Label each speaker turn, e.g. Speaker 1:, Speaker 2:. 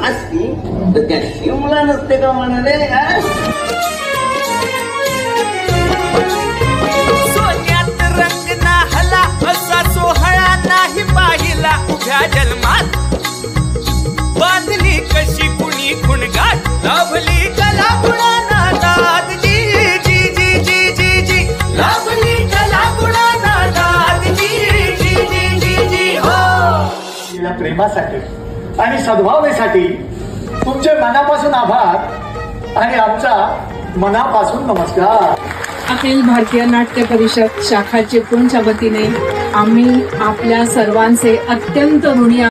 Speaker 1: असती तर त्या शिमला नसते का म्हणाले?
Speaker 2: सोन्यात रंग ना हला असा सोहळा नाही पाहिला उभ्या जन्मात. बांधली कशी कुणी खुणगाट लाभली कला गुणाना दाद जी जी जी जी जी जी लाभली कला गुणाना दाद जी जी जी जी जी हो.
Speaker 3: या प्रेमासाठी आणि सद्भावनेसाठी तुमचे मनापासून आभार आणि आमचा मनापासून नमस्कार.
Speaker 4: अखिल भारतीय नाट्य परिषद शाखा चिपळूणच्या वतीने आम्ही आपल्या सर्वांचे अत्यंत ऋणी